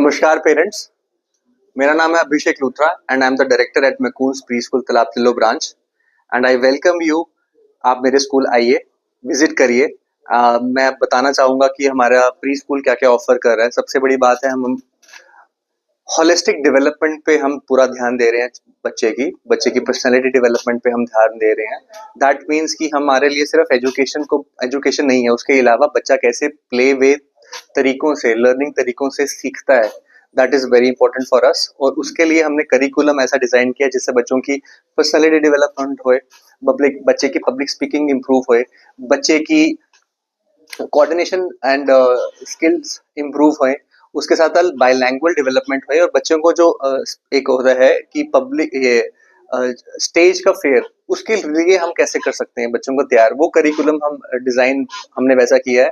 नमस्कार पेरेंट्स, मेरा नाम है Abhishek Luthra and I am the director at McKoons pre school Talab Tillo branch and I welcome you. आप मेरे स्कूल आइए, विजिट करिए। मैं बताना चाहूँगा कि हमारा प्री स्कूल क्या क्या ऑफर कर रहा है। सबसे बड़ी बात है, हम होलिस्टिक डेवलपमेंट पे हम पूरा ध्यान दे रहे हैं। बच्चे की पर्सनैलिटी डेवलपमेंट पे हम ध्यान दे रहे हैं। दैट मीन्स कि हमारे लिए सिर्फ एजुकेशन नहीं है, उसके अलावा बच्चा कैसे प्ले वे तरीकों से, लर्निंग तरीकों से सीखता है, that is very important for us. और उसके लिए हमने करिकुलम ऐसा डिजाइन किया जिससे बच्चों की पर्सनैलिटी डेवलपमेंट होए, बच्चे की पब्लिक स्पीकिंग इंप्रूव होए, बच्चे की कोऑर्डिनेशन एंड स्किल्स इंप्रूव होए, उसके साथ साथ बाइलैंग्वेज डेवलपमेंट हुए। और बच्चों को जो एक होता है कि पब्लिक ये स्टेज का फेयर, उसके लिए हम कैसे कर सकते हैं बच्चों को तैयार, वो करिकुलम हम डिजाइन हमने वैसा किया है।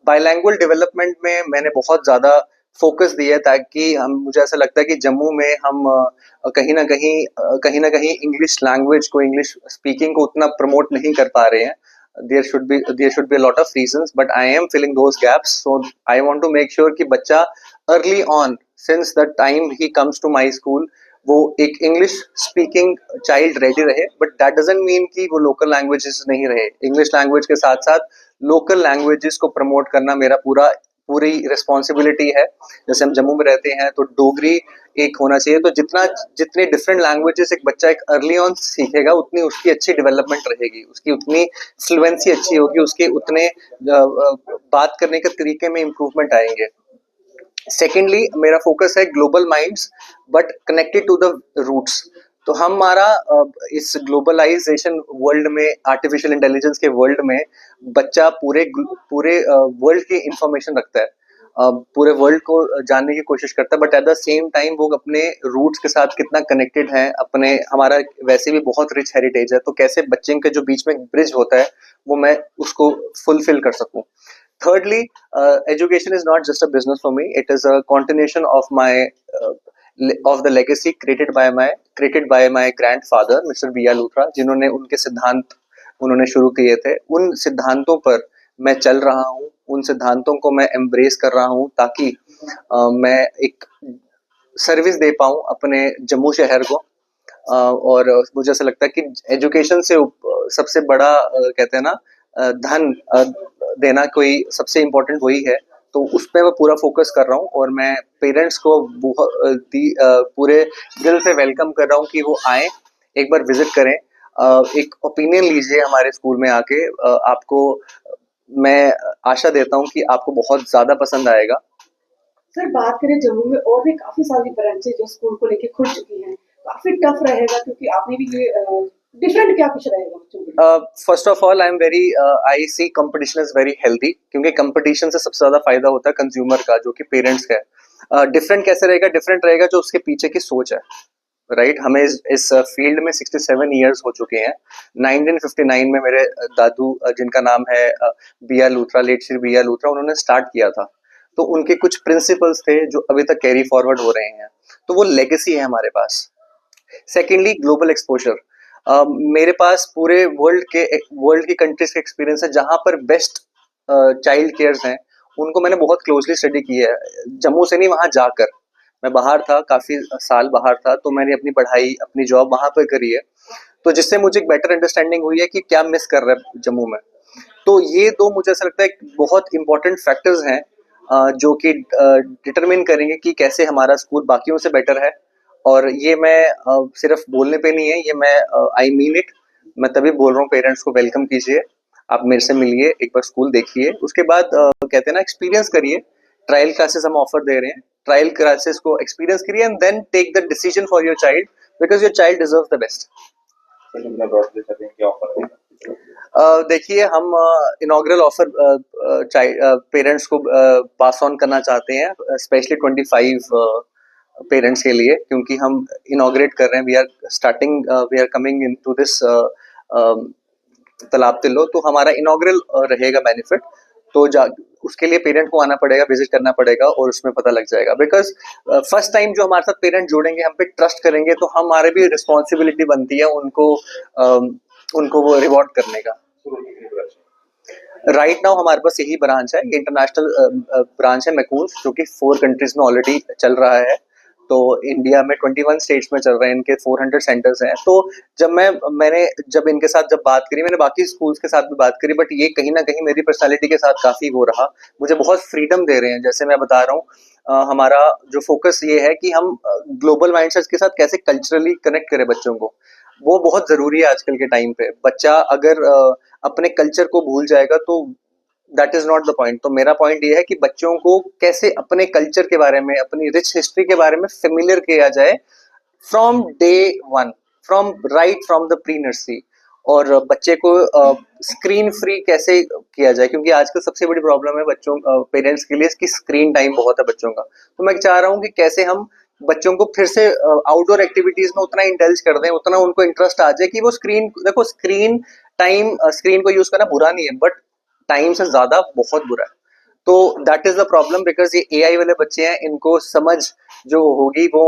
बाइलैंग्वेज डेवलपमेंट में मैंने बहुत ज्यादा फोकस दिया है, ताकि हम, मुझे ऐसा लगता है कि जम्मू में हम कहीं ना कहीं इंग्लिश लैंग्वेज को, इंग्लिश स्पीकिंग को उतना प्रमोट नहीं कर पा रहे हैं। There should be a lot of reasons, but I am filling those gaps. So I want to make sure कि बच्चा early on, since the time he comes to my school, वो एक इंग्लिश स्पीकिंग चाइल्ड रेडी रहे। But that doesn't mean कि वो local languages नहीं रहे। English language के साथ साथ लोकल लैंग्वेजेस को प्रमोट करना मेरा पूरी रिस्पॉन्सिबिलिटी है। जैसे हम जम्मू में रहते हैं तो डोगरी एक होना चाहिए। तो जितने डिफरेंट लैंग्वेजेस एक बच्चा एक अर्ली ऑन सीखेगा, उतनी उसकी अच्छी डेवलपमेंट रहेगी, उसकी उतनी फ्लुएंसी अच्छी होगी, उसके उतने बात करने के तरीके में इम्प्रूवमेंट आएंगे। सेकेंडली, मेरा फोकस है global minds but connected to the roots. तो हमारा इस ग्लोबलाइजेशन वर्ल्ड में, आर्टिफिशियल इंटेलिजेंस के वर्ल्ड में, बच्चा पूरे वर्ल्ड की इंफॉर्मेशन रखता है, पूरे वर्ल्ड को जानने की कोशिश करता है। But at the same time वो अपने रूट्स के साथ कितना कनेक्टेड है, हमारा वैसे भी बहुत रिच हेरिटेज है, तो कैसे बच्चे के जो बीच में ब्रिज होता है वो मैं उसको फुलफिल कर सकूं। Thirdly, education is not just a business for me. It is a continuation of the legacy created by my grandfather, Mr. B.R. Luthra, जिन्होंने उनके सिद्धांत उन्होंने शुरू किए थे। उन सिद्धांतों पर मैं चल रहा हूँ, उन सिद्धांतों को मैं एम्ब्रेस कर रहा हूँ, ताकि मैं एक सर्विस दे पाऊँ अपने जम्मू शहर को। और मुझे ऐसा लगता है कि एजुकेशन से सबसे बड़ा कहते हैं ना, धन देना कोई सबसे इम्पोर्टेंट वही है। तो उस पर मैं पूरा फोकस कर रहा हूँ और मैं पेरेंट्स को पूरे दिल से वेलकम कर रहा हूँ कि वो आए, एक बार विजिट करें, एक ओपिनियन लीजिए हमारे स्कूल में आके। आपको मैं आशा देता हूँ कि आपको बहुत ज्यादा पसंद आएगा। सर, बात करें जम्मू में और भी काफी सारी ब्रांचेज जो स्कूल को लेके खुल चुकी हैं, काफी टफ रहेगा क्योंकि आपने भी ये डिफरेंट क्या कुछ रहेगा बच्चों के? First of all I see competition is very healthy, क्योंकि कंपटीशन से सबसे ज्यादा फायदा होता है कंज्यूमर का, जो कि पेरेंट्स का है। डिफरेंट कैसे रहेगा? डिफरेंट रहेगा जो उसके पीछे की सोच है, राइट। हमें इस फील्ड में 67 ईयर्स हो चुके हैं। 1959 में मेरे दादू, जिनका नाम है B R Luthra, late Shri B R Luthra, उन्होंने स्टार्ट किया था। तो उनके कुछ प्रिंसिपल्स थे जो अभी तक कैरी फॉरवर्ड हो रहे हैं, तो वो लेगेसी है हमारे पास। Secondly, global exposure. मेरे पास पूरे वर्ल्ड की कंट्रीज का एक्सपीरियंस है, जहां पर बेस्ट चाइल्ड केयर्स हैं, उनको मैंने बहुत क्लोजली स्टडी किया है। जम्मू से नहीं, वहां जाकर, मैं बाहर था, काफी साल बाहर था, तो मैंने अपनी पढ़ाई, अपनी जॉब वहां पर करी है। तो जिससे मुझे एक बेटर अंडरस्टैंडिंग हुई है कि क्या मिस कर रहा है जम्मू में। तो ये दो मुझे ऐसा लगता है बहुत इंपॉर्टेंट फैक्टर्स हैं, जो कि डिटरमिन करेंगे कि कैसे हमारा स्कूल बाकियों से बेटर है। और ये मैं सिर्फ बोलने पे नहीं है, ये मैं आई मीन इट। मैं तभी बोल रहा हूँ, पेरेंट्स को वेलकम कीजिए, आप मेरे से मिलिए, एक बार स्कूल देखिए, उसके बाद कहते हैं ना, एक्सपीरियंस करिए। ट्रायल क्लासेस हम ऑफर दे रहे हैं, ट्रायल क्लासेस को एक्सपीरियंस करिए and then take the decision for your child, because your child deserve the best. देखिए, हम इनॉग्रल ऑफर पेरेंट्स को पास ऑन करना चाहते हैं, स्पेशली 25 पेरेंट्स के लिए, क्योंकि हम इनॉग्रेट कर रहे हैं। We are coming into this Talab Tillo, तो हमारा इनॉग्रल रहेगा बेनिफिट। तो उसके लिए पेरेंट को आना पड़ेगा, विजिट करना पड़ेगा, और उसमें पता लग जाएगा। बिकॉज फर्स्ट टाइम जो हमारे साथ पेरेंट जुड़ेंगे, हम पे ट्रस्ट करेंगे, तो हमारे भी रिस्पॉन्सिबिलिटी बनती है उनको वो रिवॉर्ड करने का। राइट नाउ हमारे पास यही ब्रांच है, ये इंटरनेशनल ब्रांच है मैकून्स, जो कि 4 कंट्रीज में ऑलरेडी चल रहा है। तो इंडिया में 21 स्टेट्स में चल रहे हैं, इनके 400 सेंटर्स हैं। तो मैंने जब इनके साथ जब बात करी, मैंने बाकी स्कूल्स के साथ भी बात करी, बट ये कहीं ना कहीं मेरी पर्सनैलिटी के साथ काफ़ी वो रहा, मुझे बहुत फ्रीडम दे रहे हैं। जैसे मैं बता रहा हूँ, हमारा जो फोकस ये है कि हम ग्लोबल माइंडसेट के साथ कैसे कल्चरली कनेक्ट करें बच्चों को। वो बहुत ज़रूरी है आजकल के टाइम पे। बच्चा अगर अपने कल्चर को भूल जाएगा तो that is not the point. तो मेरा पॉइंट ये है कि बच्चों को कैसे अपने कल्चर के बारे में, अपनी रिच हिस्ट्री के बारे में फेमिलियर किया जाए from day one, from the pre nursery. और बच्चे को स्क्रीन फ्री कैसे किया जाए, क्योंकि आजकल सबसे बड़ी प्रॉब्लम है बच्चों पेरेंट्स के लिए कि स्क्रीन टाइम बहुत है बच्चों का। तो मैं चाह रहा हूँ कि कैसे हम बच्चों को फिर से आउटडोर एक्टिविटीज में उतना इंडल्ज कर दें, उतना उनको इंटरेस्ट आ जाए कि वो स्क्रीन देखो। स्क्रीन को यूज करना बुरा नहीं है, बट टाइम से ज्यादा बहुत बुरा है। तो that is the problem, because ये एआई वाले बच्चे हैं, इनको समझ जो होगी वो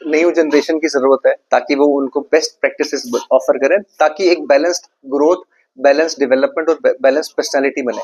न्यू जनरेशन की जरूरत है, ताकि वो उनको बेस्ट प्रैक्टिसेस ऑफर करें, ताकि एक बैलेंस्ड ग्रोथ, बैलेंस्ड डेवलपमेंट और बैलेंस्ड पर्सनालिटी बने।